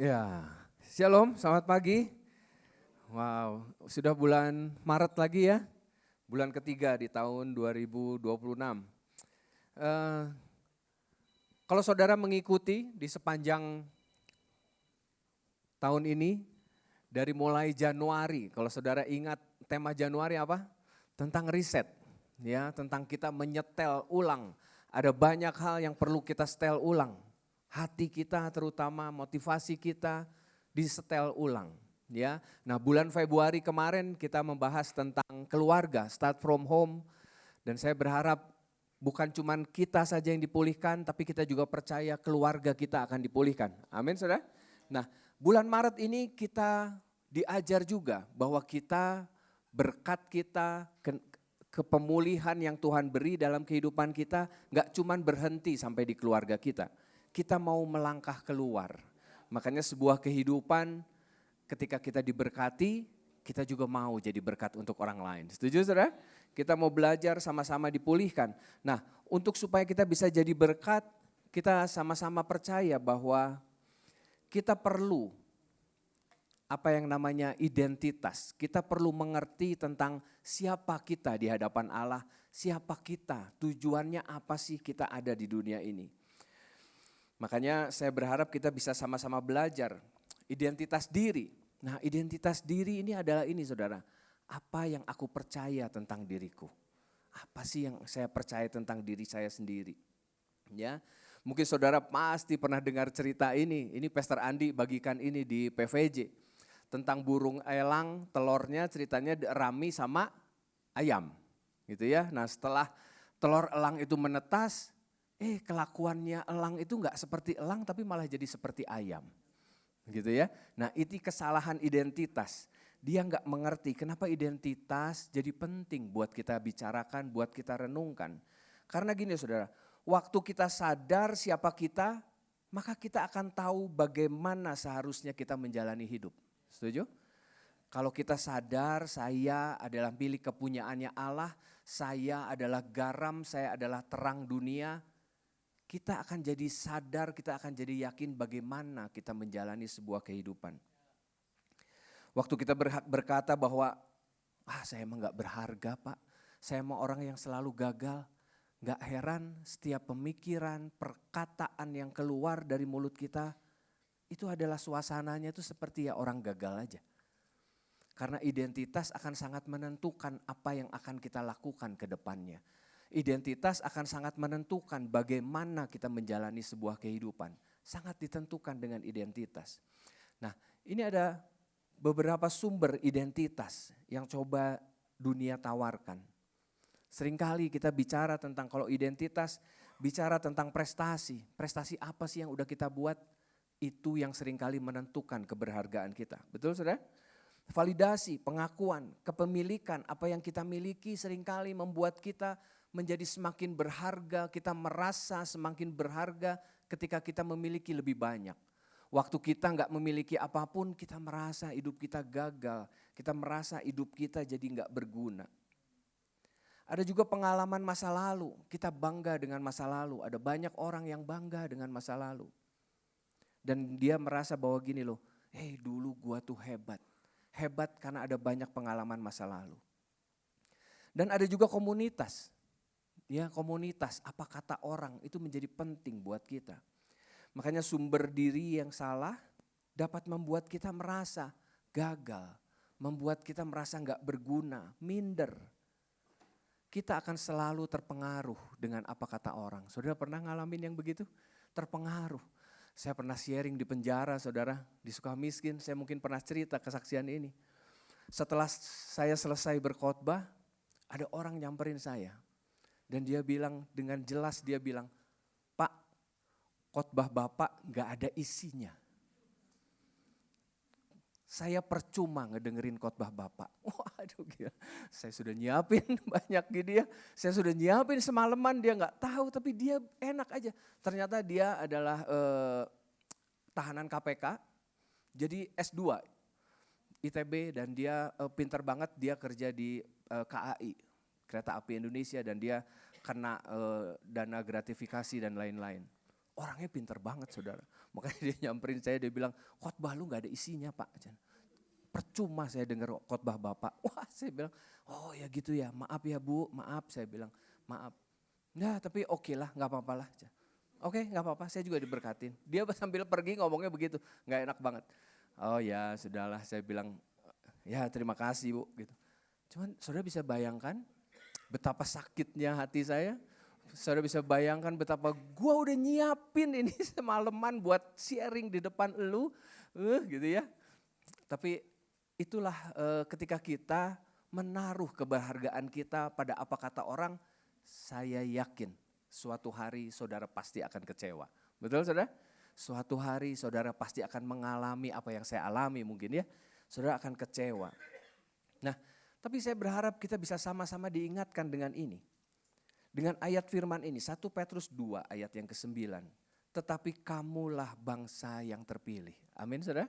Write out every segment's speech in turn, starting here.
Ya, Shalom, selamat pagi. Wow, sudah bulan Maret lagi ya, bulan ketiga di tahun 2026. Eh, Kalau saudara mengikuti di sepanjang tahun ini, dari mulai Januari, kalau saudara ingat tema Januari apa? Tentang riset, ya, tentang kita menyetel ulang. Ada banyak hal yang perlu kita setel ulang. Hati kita terutama, motivasi kita disetel ulang. Ya, nah bulan Februari kemarin kita membahas tentang keluarga, start from home. Dan saya berharap bukan cuma kita saja yang dipulihkan, tapi kita juga percaya keluarga kita akan dipulihkan. Amin saudara. Nah bulan Maret ini kita diajar juga bahwa kita berkat kita kepemulihan yang Tuhan beri dalam kehidupan kita gak cuma berhenti sampai di keluarga kita. Kita mau melangkah keluar. Makanya sebuah kehidupan ketika kita diberkati, kita juga mau jadi berkat untuk orang lain. Setuju saudara? Kita mau belajar sama-sama dipulihkan. Nah untuk supaya kita bisa jadi berkat, kita sama-sama percaya bahwa kita perlu apa yang namanya identitas. Kita perlu mengerti tentang siapa kita di hadapan Allah, siapa kita, tujuannya apa sih kita ada di dunia ini. Makanya saya berharap kita bisa sama-sama belajar identitas diri. Nah identitas diri ini adalah ini saudara, apa yang aku percaya tentang diriku. Apa sih yang saya percaya tentang diri saya sendiri. Ya, mungkin saudara pasti pernah dengar cerita ini Pastor Andi bagikan ini di PVJ. Tentang burung elang, telurnya ceritanya rami sama ayam. Gitu ya, nah setelah telur elang itu menetas, kelakuannya elang itu enggak seperti elang tapi malah jadi seperti ayam. Gitu ya. Nah, itu kesalahan identitas. Dia enggak mengerti kenapa identitas jadi penting buat kita bicarakan, buat kita renungkan. Karena gini saudara, waktu kita sadar siapa kita, maka kita akan tahu bagaimana seharusnya kita menjalani hidup. Setuju? Kalau kita sadar saya adalah milik kepunyaannya Allah, saya adalah garam, saya adalah terang dunia, kita akan jadi sadar, kita akan jadi yakin bagaimana kita menjalani sebuah kehidupan. Waktu kita berkata bahwa, saya emang gak berharga Pak, saya emang orang yang selalu gagal. Gak heran setiap pemikiran, perkataan yang keluar dari mulut kita, itu adalah suasananya itu seperti ya orang gagal aja. Karena identitas akan sangat menentukan apa yang akan kita lakukan ke depannya. Identitas akan sangat menentukan bagaimana kita menjalani sebuah kehidupan. Sangat ditentukan dengan identitas. Nah ini ada beberapa sumber identitas yang coba dunia tawarkan. Seringkali kita bicara tentang kalau identitas, bicara tentang prestasi. Prestasi apa sih yang udah kita buat? Itu yang seringkali menentukan keberhargaan kita. Betul saudara? Validasi, pengakuan, kepemilikan, apa yang kita miliki seringkali membuat kita menjadi semakin berharga, kita merasa semakin berharga ketika kita memiliki lebih banyak. Waktu kita nggak memiliki apapun, kita merasa hidup kita gagal, kita merasa hidup kita jadi nggak berguna. Ada juga pengalaman masa lalu, kita bangga dengan masa lalu, ada banyak orang yang bangga dengan masa lalu. Dan dia merasa bahwa gini loh, dulu gua tuh hebat. Hebat karena ada banyak pengalaman masa lalu. Dan ada juga komunitas. Ya, komunitas, apa kata orang itu menjadi penting buat kita. Makanya sumber diri yang salah dapat membuat kita merasa gagal, membuat kita merasa enggak berguna, minder. Kita akan selalu terpengaruh dengan apa kata orang. Saudara pernah ngalamin yang begitu? Terpengaruh. Saya pernah sharing di penjara saudara, di Sukamiskin, saya mungkin pernah cerita kesaksian ini. Setelah saya selesai berkhotbah, ada orang nyamperin saya. Dan dia bilang dengan jelas, dia bilang, Pak, khotbah Bapak gak ada isinya. Saya percuma ngedengerin khotbah Bapak. Waduh gila, saya sudah nyiapin banyak gitu ya. Saya sudah nyiapin semalaman, dia gak tahu tapi dia enak aja. Ternyata dia adalah tahanan KPK, jadi S2 ITB dan dia pintar banget, dia kerja di KAI, Kereta Api Indonesia dan dia kena dana gratifikasi dan lain-lain. orangnya pinter banget saudara. Makanya dia nyamperin saya, dia bilang, khotbah lu gak ada isinya Pak. Percuma saya dengar khotbah Bapak. Wah saya bilang, oh ya gitu ya, maaf ya Bu, maaf, saya bilang maaf. Nah tapi oke lah, gak apa-apa lah. Oke gak apa-apa, saya juga diberkatin. Dia sambil pergi ngomongnya begitu, gak enak banget. Oh ya sudahlah, saya bilang ya terima kasih Bu gitu. Cuman saudara bisa bayangkan betapa sakitnya hati saya. Saudara bisa bayangkan betapa gua udah nyiapin ini semalaman buat sharing di depan elu, gitu ya. Tapi itulah ketika kita menaruh keberhargaan kita pada apa kata orang, saya yakin suatu hari saudara pasti akan kecewa. Betul saudara? Suatu hari saudara pasti akan mengalami apa yang saya alami mungkin ya. Saudara akan kecewa. Nah, tapi saya berharap kita bisa sama-sama diingatkan dengan ini. Dengan ayat firman ini, 1 Petrus 2 ayat yang ke-9. Tetapi kamulah bangsa yang terpilih. Amin saudara.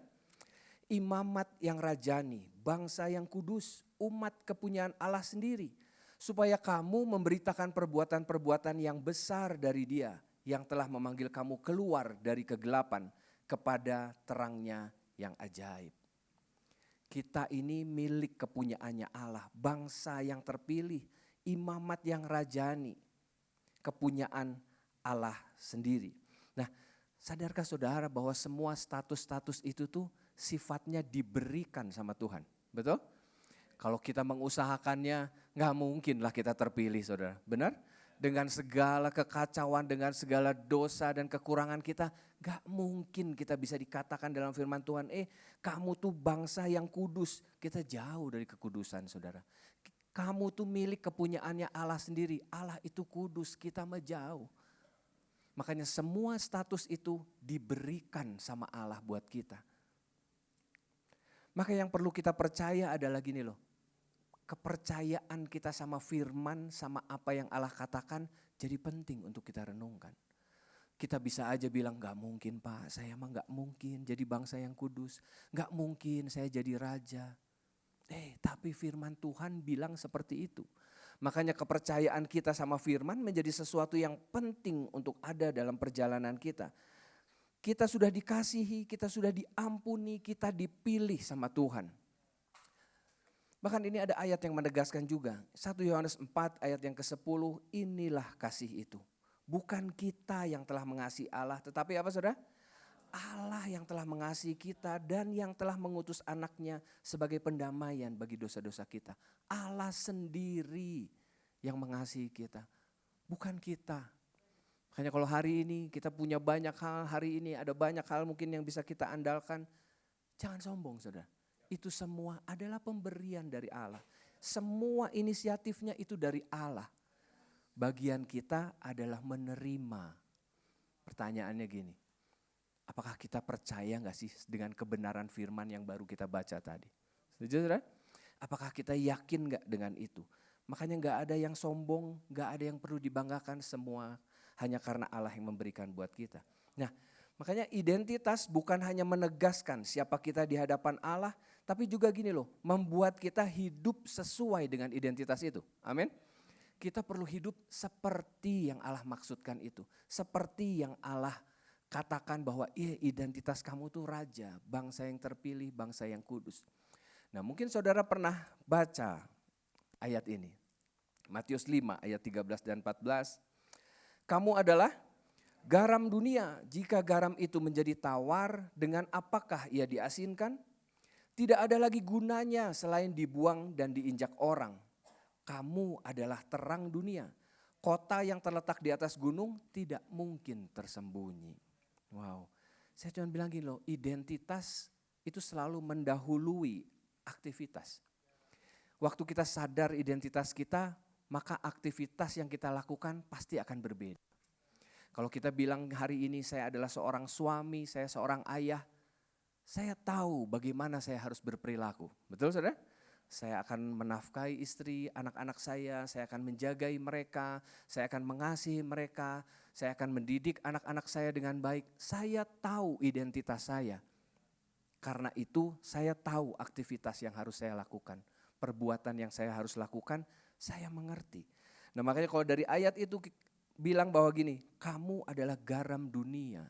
Imamat yang rajani, bangsa yang kudus, umat kepunyaan Allah sendiri. Supaya kamu memberitakan perbuatan-perbuatan yang besar dari Dia yang telah memanggil kamu keluar dari kegelapan kepada terangnya yang ajaib. Kita ini milik kepunyaannya Allah, bangsa yang terpilih, imamat yang rajani, kepunyaan Allah sendiri. Nah, sadarkah saudara bahwa semua status-status itu tuh sifatnya diberikan sama Tuhan, betul? Kalau kita mengusahakannya, gak mungkin lah kita terpilih saudara, benar? Dengan segala kekacauan, dengan segala dosa dan kekurangan kita, gak mungkin kita bisa dikatakan dalam firman Tuhan, kamu tuh bangsa yang kudus. Kita jauh dari kekudusan saudara. Kamu tuh milik kepunyaannya Allah sendiri, Allah itu kudus, kita mah jauh. Makanya semua status itu diberikan sama Allah buat kita. Maka yang perlu kita percaya adalah gini loh. Kepercayaan kita sama firman, sama apa yang Allah katakan jadi penting untuk kita renungkan. Kita bisa aja bilang gak mungkin Pak, saya mah gak mungkin jadi bangsa yang kudus. Gak mungkin saya jadi raja. Tapi firman Tuhan bilang seperti itu. Makanya kepercayaan kita sama firman menjadi sesuatu yang penting untuk ada dalam perjalanan kita. Kita sudah dikasihi, kita sudah diampuni, kita dipilih sama Tuhan. Bahkan ini ada ayat yang menegaskan juga. 1 Yohanes 4 ayat yang ke-10, inilah kasih itu. Bukan kita yang telah mengasihi Allah, tetapi apa saudara? Allah yang telah mengasihi kita dan yang telah mengutus anaknya sebagai pendamaian bagi dosa-dosa kita. Allah sendiri yang mengasihi kita, bukan kita. Makanya kalau hari ini kita punya banyak hal, hari ini ada banyak hal mungkin yang bisa kita andalkan. Jangan sombong saudara. Itu semua adalah pemberian dari Allah. Semua inisiatifnya itu dari Allah. Bagian kita adalah menerima. Pertanyaannya gini, apakah kita percaya gak sih dengan kebenaran firman yang baru kita baca tadi? Setuju saudara? Apakah kita yakin gak dengan itu? Makanya gak ada yang sombong, gak ada yang perlu dibanggakan, semua hanya karena Allah yang memberikan buat kita. Nah, makanya identitas bukan hanya menegaskan siapa kita di hadapan Allah, tapi juga gini loh, membuat kita hidup sesuai dengan identitas itu. Amin. Kita perlu hidup seperti yang Allah maksudkan itu. Seperti yang Allah katakan bahwa identitas kamu tuh raja, bangsa yang terpilih, bangsa yang kudus. Nah mungkin saudara pernah baca ayat ini. Matius 5 ayat 13 dan 14. Kamu adalah garam dunia, jika garam itu menjadi tawar, dengan apakah ia diasinkan? Tidak ada lagi gunanya selain dibuang dan diinjak orang. Kamu adalah terang dunia. Kota yang terletak di atas gunung tidak mungkin tersembunyi. Wow, saya cuma bilang gini loh, identitas itu selalu mendahului aktivitas. Waktu kita sadar identitas kita, maka aktivitas yang kita lakukan pasti akan berbeda. Kalau kita bilang hari ini saya adalah seorang suami, saya seorang ayah, saya tahu bagaimana saya harus berperilaku. Betul saudara? Saya akan menafkahi istri, anak-anak saya akan menjagai mereka, saya akan mengasihi mereka, saya akan mendidik anak-anak saya dengan baik. Saya tahu identitas saya. Karena itu saya tahu aktivitas yang harus saya lakukan. Perbuatan yang saya harus lakukan, saya mengerti. Nah makanya kalau dari ayat itu bilang bahwa gini, kamu adalah garam dunia.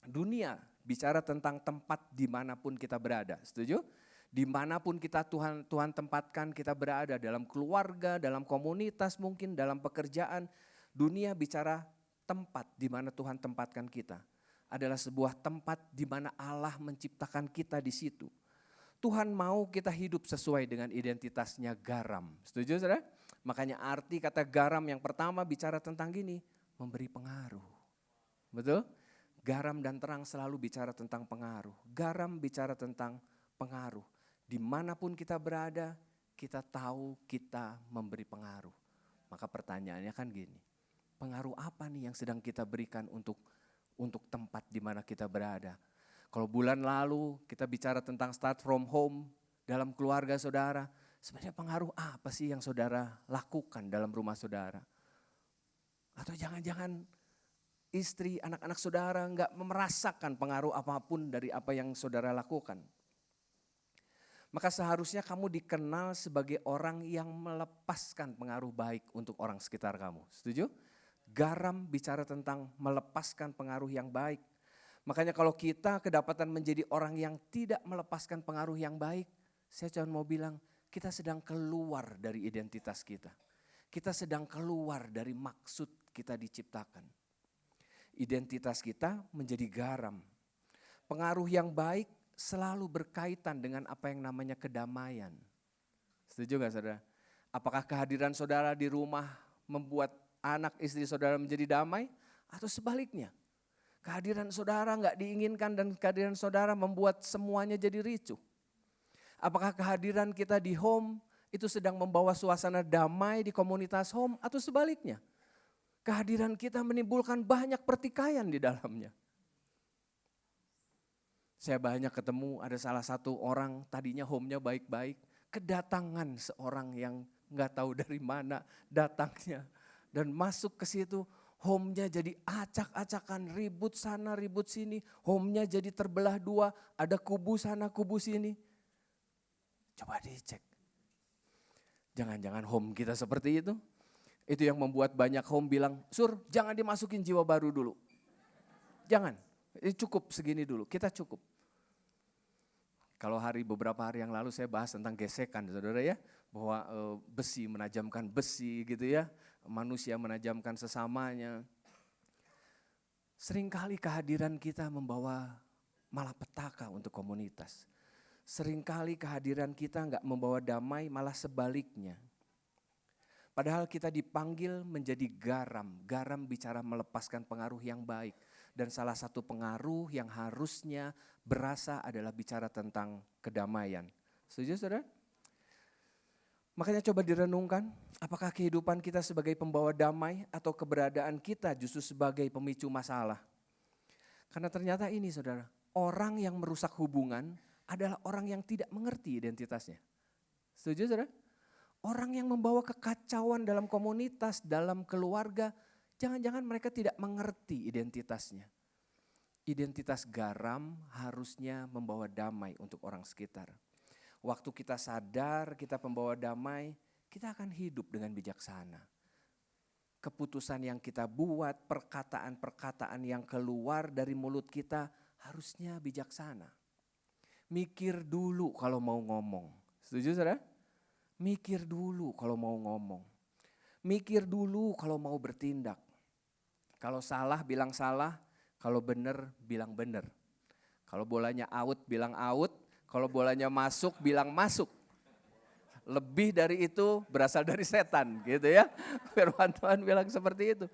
Dunia bicara tentang tempat dimanapun kita berada, setuju? Dimanapun Tuhan tempatkan kita berada, dalam keluarga, dalam komunitas mungkin, dalam pekerjaan. Dunia bicara tempat di mana Tuhan tempatkan kita. Adalah sebuah tempat di mana Allah menciptakan kita di situ. Tuhan mau kita hidup sesuai dengan identitasnya garam. Setuju saudara? Makanya arti kata garam yang pertama bicara tentang gini, memberi pengaruh. Betul? Garam dan terang selalu bicara tentang pengaruh. Garam bicara tentang pengaruh. Dimanapun kita berada, kita tahu kita memberi pengaruh. Maka pertanyaannya kan gini, pengaruh apa nih yang sedang kita berikan untuk tempat di mana kita berada? Kalau bulan lalu kita bicara tentang start from home dalam keluarga saudara, sebenarnya pengaruh apa sih yang saudara lakukan dalam rumah saudara? Atau jangan-jangan istri, anak-anak saudara enggak merasakan pengaruh apapun dari apa yang saudara lakukan? Maka seharusnya kamu dikenal sebagai orang yang melepaskan pengaruh baik untuk orang sekitar kamu. Setuju? Garam bicara tentang melepaskan pengaruh yang baik. Makanya kalau kita kedapatan menjadi orang yang tidak melepaskan pengaruh yang baik, saya cuma mau bilang kita sedang keluar dari identitas kita. Kita sedang keluar dari maksud kita diciptakan. Identitas kita menjadi garam. Pengaruh yang baik selalu berkaitan dengan apa yang namanya kedamaian. Setuju gak saudara? Apakah kehadiran saudara di rumah membuat anak istri saudara menjadi damai? Atau sebaliknya? Kehadiran saudara gak diinginkan dan kehadiran saudara membuat semuanya jadi ricuh? Apakah kehadiran kita di home itu sedang membawa suasana damai di komunitas home atau sebaliknya? Kehadiran kita menimbulkan banyak pertikaian di dalamnya. Saya banyak ketemu ada salah satu orang tadinya home-nya baik-baik. Kedatangan seorang yang gak tahu dari mana datangnya. Dan masuk ke situ home-nya jadi acak-acakan, ribut sana ribut sini. Home-nya jadi terbelah dua, ada kubu sana kubu sini. Coba dicek. Jangan-jangan home kita seperti itu. Itu yang membuat banyak home bilang, Sur jangan dimasukin jiwa baru dulu. Jangan, cukup segini dulu, kita cukup. Kalau beberapa hari yang lalu saya bahas tentang gesekan saudara ya. Bahwa besi menajamkan besi gitu ya. Manusia menajamkan sesamanya. Seringkali kehadiran kita membawa malapetaka untuk komunitas. Seringkali kehadiran kita enggak membawa damai, malah sebaliknya. Padahal kita dipanggil menjadi garam. Garam bicara melepaskan pengaruh yang baik. Dan salah satu pengaruh yang harusnya berasa adalah bicara tentang kedamaian. Setuju saudara? Makanya coba direnungkan, apakah kehidupan kita sebagai pembawa damai atau keberadaan kita justru sebagai pemicu masalah? Karena ternyata ini saudara, orang yang merusak hubungan adalah orang yang tidak mengerti identitasnya. Setuju saudara? Orang yang membawa kekacauan dalam komunitas, dalam keluarga, jangan-jangan mereka tidak mengerti identitasnya. Identitas garam harusnya membawa damai untuk orang sekitar. Waktu kita sadar kita pembawa damai, kita akan hidup dengan bijaksana. Keputusan yang kita buat, perkataan-perkataan yang keluar dari mulut kita harusnya bijaksana. Mikir dulu kalau mau ngomong. Setuju saudara? Mikir dulu kalau mau ngomong. Mikir dulu kalau mau bertindak. Kalau salah bilang salah, kalau benar bilang benar. Kalau bolanya out bilang out, kalau bolanya masuk bilang masuk. Lebih dari itu berasal dari setan gitu ya. Firman Tuhan bilang seperti itu.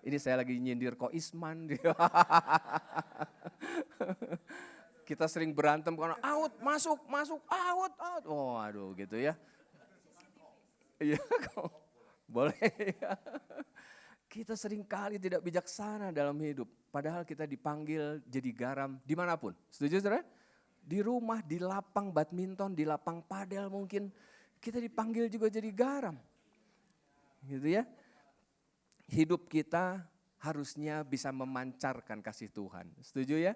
Ini saya lagi nyindir Ko Isman. Kita sering berantem karena out, masuk, out. Oh aduh gitu ya. Iya boleh ya. Kita sering kali tidak bijaksana dalam hidup. Padahal kita dipanggil jadi garam dimanapun. Setuju saudara? Di rumah, di lapang badminton, di lapang padel mungkin. Kita dipanggil juga jadi garam. Gitu ya. Hidup kita harusnya bisa memancarkan kasih Tuhan. Setuju ya?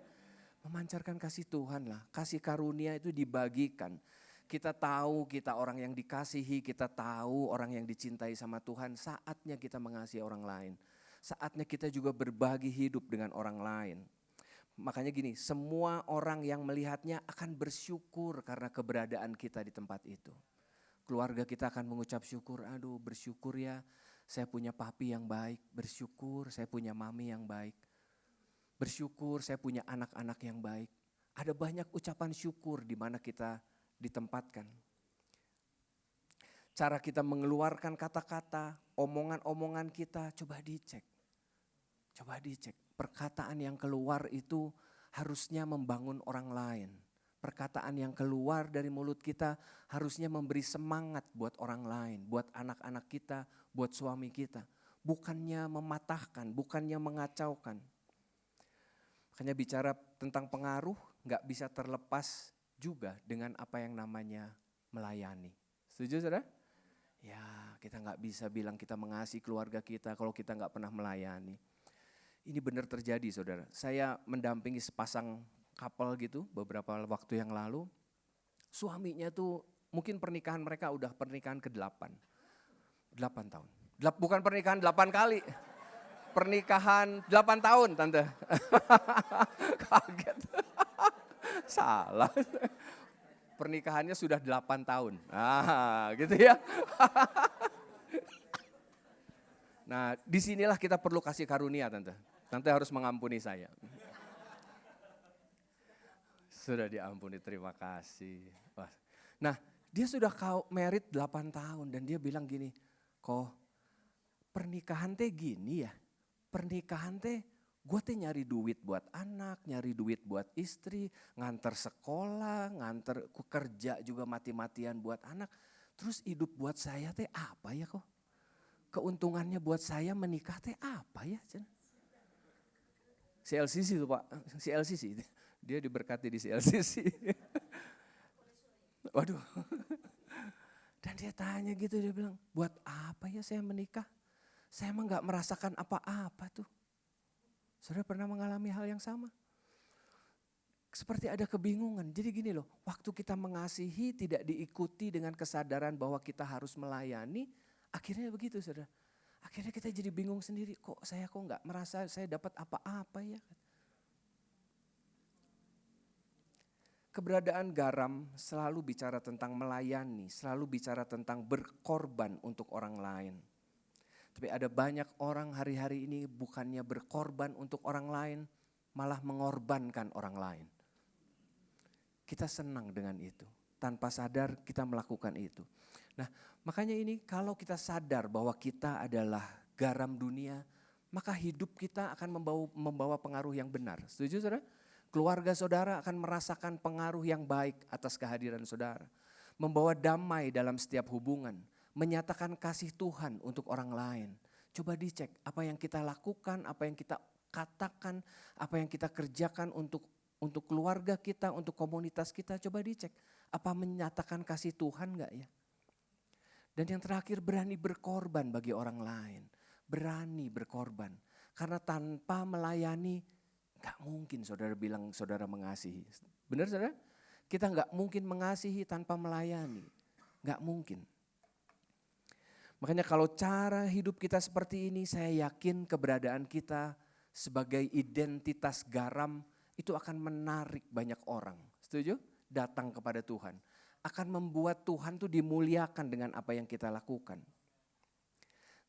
Memancarkan kasih Tuhan lah. Kasih karunia itu dibagikan. Kita tahu kita orang yang dikasihi, kita tahu orang yang dicintai sama Tuhan, saatnya kita mengasihi orang lain. Saatnya kita juga berbagi hidup dengan orang lain. Makanya gini, semua orang yang melihatnya akan bersyukur karena keberadaan kita di tempat itu. Keluarga kita akan mengucap syukur, aduh bersyukur ya saya punya papi yang baik, bersyukur saya punya mami yang baik. Bersyukur saya punya anak-anak yang baik. Ada banyak ucapan syukur di mana kita ditempatkan. Cara kita mengeluarkan kata-kata, omongan-omongan kita, coba dicek. Coba dicek, perkataan yang keluar itu harusnya membangun orang lain. Perkataan yang keluar dari mulut kita harusnya memberi semangat buat orang lain, buat anak-anak kita, buat suami kita. Bukannya mematahkan, bukannya mengacaukan. Makanya bicara tentang pengaruh gak bisa terlepas juga dengan apa yang namanya melayani. Setuju saudara? Ya kita gak bisa bilang kita mengasihi keluarga kita kalau kita gak pernah melayani. Ini benar terjadi saudara. Saya mendampingi sepasang couple gitu beberapa waktu yang lalu. Suaminya tuh mungkin pernikahan mereka udah pernikahan ke-8. 8 tahun. Bukan pernikahan 8 kali. Pernikahan 8 tahun tante. Kaget. Salah. Pernikahannya sudah 8 tahun. Nah gitu ya. Nah disinilah kita perlu kasih karunia tante. Tante harus mengampuni saya. Sudah diampuni, terima kasih. Nah dia sudah married 8 tahun dan dia bilang gini, kok pernikahan teh gini ya. Pernikahan teh gue teh nyari duit buat anak, nyari duit buat istri, nganter sekolah, nganter kerja juga mati-matian buat anak. Terus hidup buat saya teh apa ya kok? Keuntungannya buat saya menikah teh apa ya? CLCC itu Pak, CLCC. Dia diberkati di CLCC. Waduh. Dan dia tanya gitu, dia bilang, buat apa ya saya menikah? Saya emang gak merasakan apa-apa tuh. Saudara pernah mengalami hal yang sama? Seperti ada kebingungan. Jadi gini loh, waktu kita mengasihi tidak diikuti dengan kesadaran bahwa kita harus melayani, akhirnya begitu saudara. Akhirnya kita jadi bingung sendiri, kok gak merasa saya dapat apa-apa ya. Keberadaan garam selalu bicara tentang melayani, selalu bicara tentang berkorban untuk orang lain. Tapi ada banyak orang hari-hari ini bukannya berkorban untuk orang lain, malah mengorbankan orang lain. Kita senang dengan itu, tanpa sadar kita melakukan itu. Nah makanya ini kalau kita sadar bahwa kita adalah garam dunia, maka hidup kita akan membawa pengaruh yang benar. Setuju saudara? Keluarga saudara akan merasakan pengaruh yang baik atas kehadiran saudara. Membawa damai dalam setiap hubungan. Menyatakan kasih Tuhan untuk orang lain. Coba dicek apa yang kita lakukan, apa yang kita katakan, apa yang kita kerjakan untuk keluarga kita, untuk komunitas kita. Coba dicek apa menyatakan kasih Tuhan enggak ya. Dan yang terakhir berani berkorban bagi orang lain. Berani berkorban. Karena tanpa melayani gak mungkin saudara bilang saudara mengasihi. Benar saudara? Kita gak mungkin mengasihi tanpa melayani. Gak mungkin. Makanya kalau cara hidup kita seperti ini, saya yakin keberadaan kita sebagai identitas garam itu akan menarik banyak orang. Setuju? Datang kepada Tuhan. Akan membuat Tuhan tuh dimuliakan dengan apa yang kita lakukan.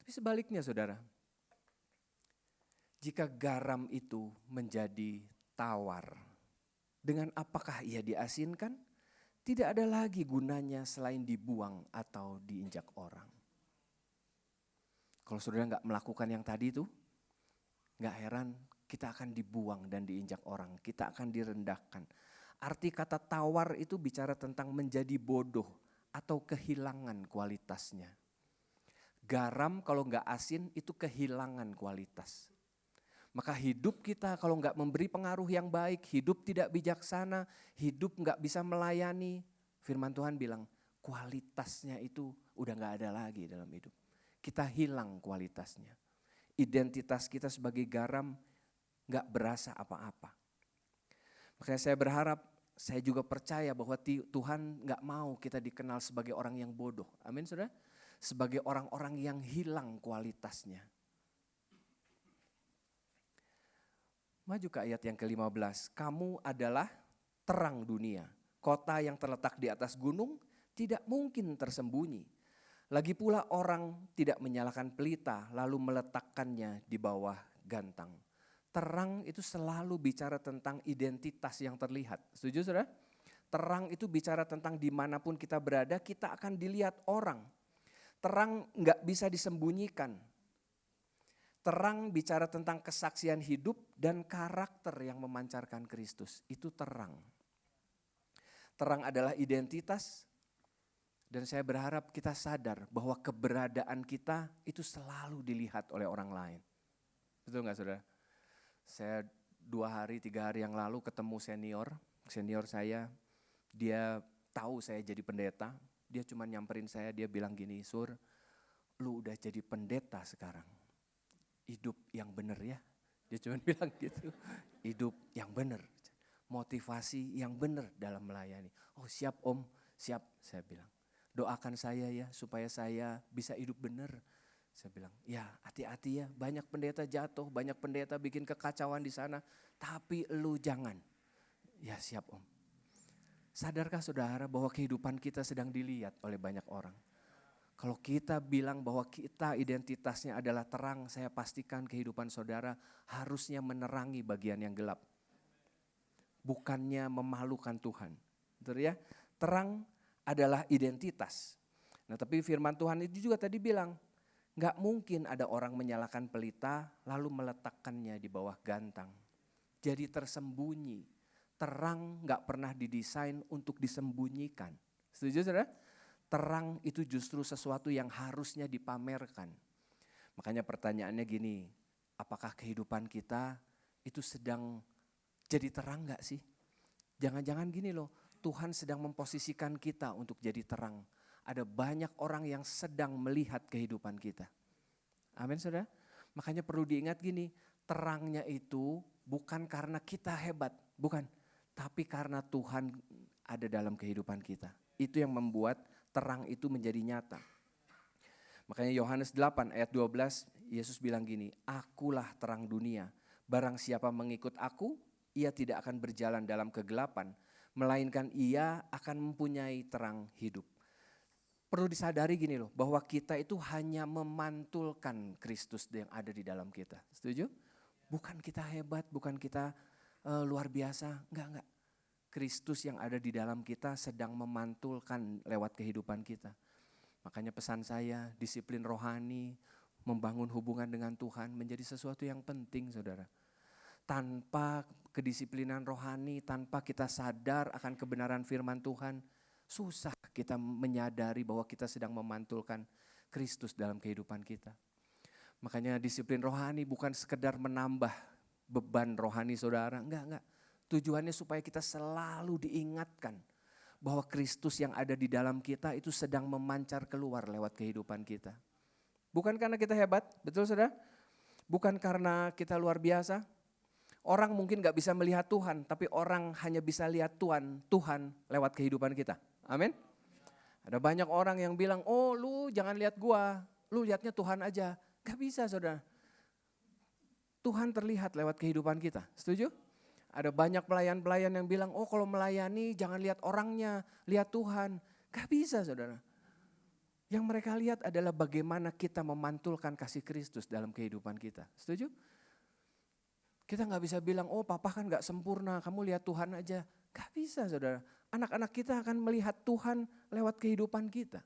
Tapi sebaliknya saudara, jika garam itu menjadi tawar, dengan apakah ia diasinkan? Tidak ada lagi gunanya selain dibuang atau diinjak orang. Kalau saudara gak melakukan yang tadi itu, gak heran kita akan dibuang dan diinjak orang. Kita akan direndahkan. Arti kata tawar itu bicara tentang menjadi bodoh atau kehilangan kualitasnya. Garam kalau gak asin itu kehilangan kualitas. Maka hidup kita kalau gak memberi pengaruh yang baik, hidup tidak bijaksana, hidup gak bisa melayani. Firman Tuhan bilang kualitasnya itu udah gak ada lagi dalam hidup. Kita hilang kualitasnya. Identitas kita sebagai garam gak berasa apa-apa. Makanya saya berharap saya juga percaya bahwa Tuhan gak mau kita dikenal sebagai orang yang bodoh. Amin saudara? Sebagai orang-orang yang hilang kualitasnya. Maju ke ayat yang ke-15. Kamu adalah terang dunia. Kota yang terletak di atas gunung tidak mungkin tersembunyi. Lagi pula orang tidak menyalakan pelita lalu meletakkannya di bawah gantang. Terang itu selalu bicara tentang identitas yang terlihat. Setuju saudara? Terang itu bicara tentang dimanapun kita berada kita akan dilihat orang. Terang gak bisa disembunyikan. Terang bicara tentang kesaksian hidup dan karakter yang memancarkan Kristus. Itu terang. Terang adalah identitas. Dan saya berharap kita sadar bahwa keberadaan kita itu selalu dilihat oleh orang lain. Betul gak saudara? Saya 2-3 hari yang lalu ketemu senior saya. Dia tahu saya jadi pendeta. Dia cuma nyamperin saya, dia bilang gini, Sur, lu udah jadi pendeta sekarang. Hidup yang benar ya. Dia cuma bilang gitu, hidup yang benar. Motivasi yang benar dalam melayani. Oh siap om, siap saya bilang. Doakan saya ya supaya saya bisa hidup benar. Saya bilang ya hati-hati ya banyak pendeta jatuh, banyak pendeta bikin kekacauan di sana. Tapi lu jangan. Ya siap om. Sadarkah saudara bahwa kehidupan kita sedang dilihat oleh banyak orang? Kalau kita bilang bahwa kita identitasnya adalah terang, saya pastikan kehidupan saudara harusnya menerangi bagian yang gelap. Bukannya memalukan Tuhan. Betul ya? Terang adalah identitas. Nah tapi firman Tuhan itu juga tadi bilang, gak mungkin ada orang menyalakan pelita lalu meletakkannya di bawah gantang. Jadi tersembunyi. Terang gak pernah didesain untuk disembunyikan. Setuju saudara? Terang itu justru sesuatu yang harusnya dipamerkan. Makanya pertanyaannya gini, apakah kehidupan kita itu sedang jadi terang gak sih? Jangan-jangan gini loh, Tuhan sedang memposisikan kita untuk jadi terang. Ada banyak orang yang sedang melihat kehidupan kita. Amin saudara? Makanya perlu diingat gini, terangnya itu bukan karena kita hebat, bukan. Tapi karena Tuhan ada dalam kehidupan kita. Itu yang membuat terang itu menjadi nyata. Makanya Yohanes 8 ayat 12 Yesus bilang gini, akulah terang dunia. Barang siapa mengikut aku, ia tidak akan berjalan dalam kegelapan. Melainkan ia akan mempunyai terang hidup. Perlu disadari gini loh, bahwa kita itu hanya memantulkan Kristus yang ada di dalam kita. Setuju? Bukan kita hebat, bukan kita luar biasa, enggak. Kristus yang ada di dalam kita sedang memantulkan lewat kehidupan kita. Makanya pesan saya, disiplin rohani, membangun hubungan dengan Tuhan menjadi sesuatu yang penting saudara. Tanpa kedisiplinan rohani, tanpa kita sadar akan kebenaran firman Tuhan, susah kita menyadari bahwa kita sedang memantulkan Kristus dalam kehidupan kita. Makanya disiplin rohani bukan sekedar menambah beban rohani saudara, enggak. Tujuannya supaya kita selalu diingatkan bahwa Kristus yang ada di dalam kita itu sedang memancar keluar lewat kehidupan kita. Bukan karena kita hebat, betul saudara? Bukan karena kita luar biasa. Orang mungkin gak bisa melihat Tuhan, tapi orang hanya bisa lihat Tuhan lewat kehidupan kita. Amin. Ada banyak orang yang bilang, oh lu jangan lihat gua, lu lihatnya Tuhan aja. Gak bisa saudara. Tuhan terlihat lewat kehidupan kita, setuju? Ada banyak pelayan-pelayan yang bilang, oh kalau melayani jangan lihat orangnya, lihat Tuhan. Gak bisa saudara. Yang mereka lihat adalah bagaimana kita memantulkan kasih Kristus dalam kehidupan kita. Setuju? Kita gak bisa bilang, oh papa kan gak sempurna, kamu lihat Tuhan aja. Gak bisa saudara. Anak-anak kita akan melihat Tuhan lewat kehidupan kita.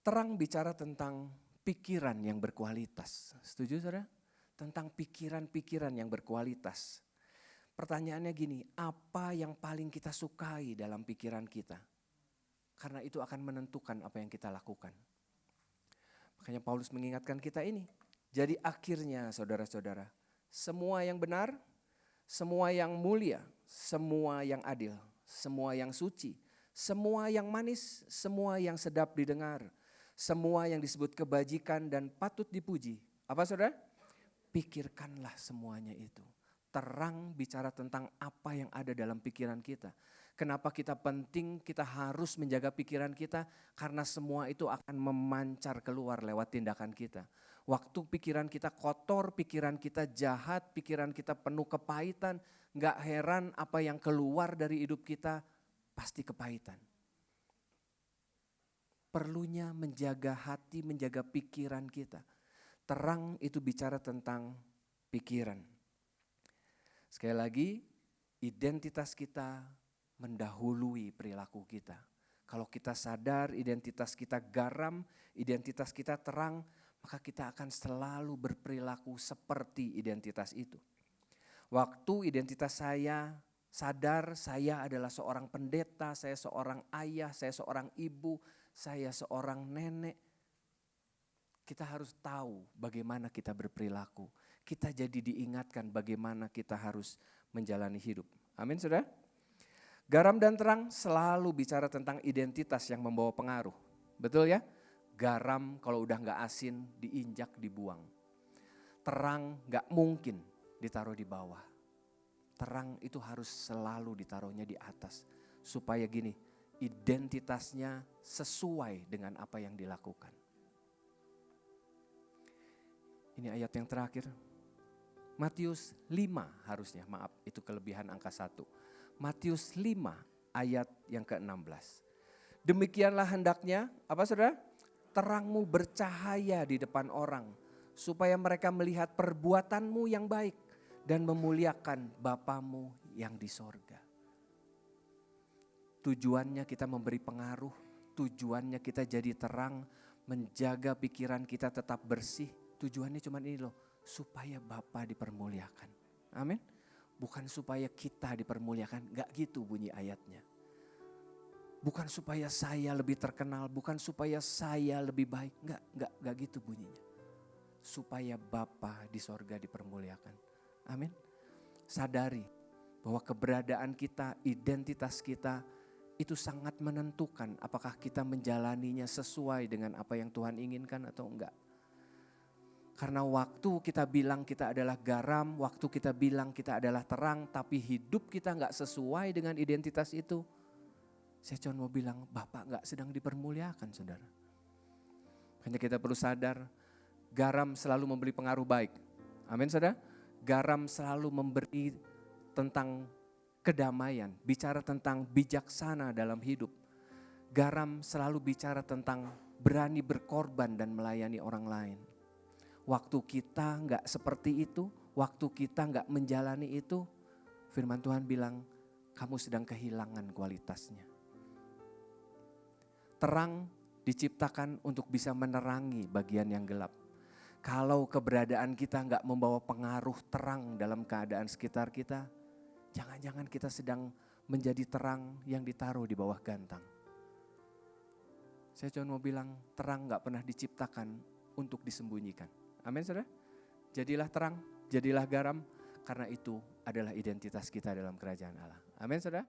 Terang bicara tentang pikiran yang berkualitas. Setuju saudara? Tentang pikiran-pikiran yang berkualitas. Pertanyaannya gini, apa yang paling kita sukai dalam pikiran kita? Karena itu akan menentukan apa yang kita lakukan. Makanya Paulus mengingatkan kita ini. Jadi akhirnya saudara-saudara, semua yang benar, semua yang mulia, semua yang adil, semua yang suci, semua yang manis, semua yang sedap didengar, semua yang disebut kebajikan dan patut dipuji. Apa saudara? Pikirkanlah semuanya itu. Terang bicara tentang apa yang ada dalam pikiran kita. Kenapa kita penting, kita harus menjaga pikiran kita, karena semua itu akan memancar keluar lewat tindakan kita. Waktu pikiran kita kotor, pikiran kita jahat, pikiran kita penuh kepahitan, gak heran apa yang keluar dari hidup kita pasti kepahitan. Perlunya menjaga hati, menjaga pikiran kita. Terang itu bicara tentang pikiran. Sekali lagi, identitas kita mendahului perilaku kita. Kalau kita sadar identitas kita garam, identitas kita terang, maka kita akan selalu berperilaku seperti identitas itu. Waktu identitas saya sadar, saya adalah seorang pendeta, saya seorang ayah, saya seorang ibu, saya seorang nenek. Kita harus tahu bagaimana kita berperilaku. Kita jadi diingatkan bagaimana kita harus menjalani hidup. Amin, saudara? Garam dan terang selalu bicara tentang identitas yang membawa pengaruh. Betul ya? Garam kalau udah gak asin diinjak, dibuang. Terang gak mungkin ditaruh di bawah. Terang itu harus selalu ditaruhnya di atas. Supaya gini, identitasnya sesuai dengan apa yang dilakukan. Ini ayat yang terakhir. Matius 5 harusnya, maaf itu kelebihan angka 1. Matius 5 ayat yang ke-16. Demikianlah hendaknya, apa saudara? Terangmu bercahaya di depan orang, supaya mereka melihat perbuatanmu yang baik dan memuliakan Bapamu yang di sorga. Tujuannya kita memberi pengaruh, tujuannya kita jadi terang, menjaga pikiran kita tetap bersih. Tujuannya cuma ini loh, supaya Bapa dipermuliakan. Amin. Bukan supaya kita dipermuliakan, gak gitu bunyi ayatnya. Bukan supaya saya lebih terkenal, bukan supaya saya lebih baik, gak gitu bunyinya. Supaya Bapa di sorga dipermuliakan. Amin. Sadari bahwa keberadaan kita, identitas kita itu sangat menentukan apakah kita menjalaninya sesuai dengan apa yang Tuhan inginkan atau enggak. Karena waktu kita bilang kita adalah garam, waktu kita bilang kita adalah terang, tapi hidup kita gak sesuai dengan identitas itu. Saya cuma mau bilang, Bapak gak sedang dipermuliakan, saudara. Hanya kita perlu sadar, garam selalu memberi pengaruh baik. Amin, saudara. Garam selalu memberi tentang kedamaian, bicara tentang bijaksana dalam hidup. Garam selalu bicara tentang berani berkorban dan melayani orang lain. Waktu kita gak seperti itu, waktu kita gak menjalani itu, firman Tuhan bilang, kamu sedang kehilangan kualitasnya. Terang diciptakan untuk bisa menerangi bagian yang gelap. Kalau keberadaan kita gak membawa pengaruh terang dalam keadaan sekitar kita, jangan-jangan kita sedang menjadi terang yang ditaruh di bawah gantang. Saya cuma mau bilang, terang gak pernah diciptakan untuk disembunyikan. Amin, saudara? Jadilah terang, jadilah garam, karena itu adalah identitas kita dalam kerajaan Allah. Amin, saudara?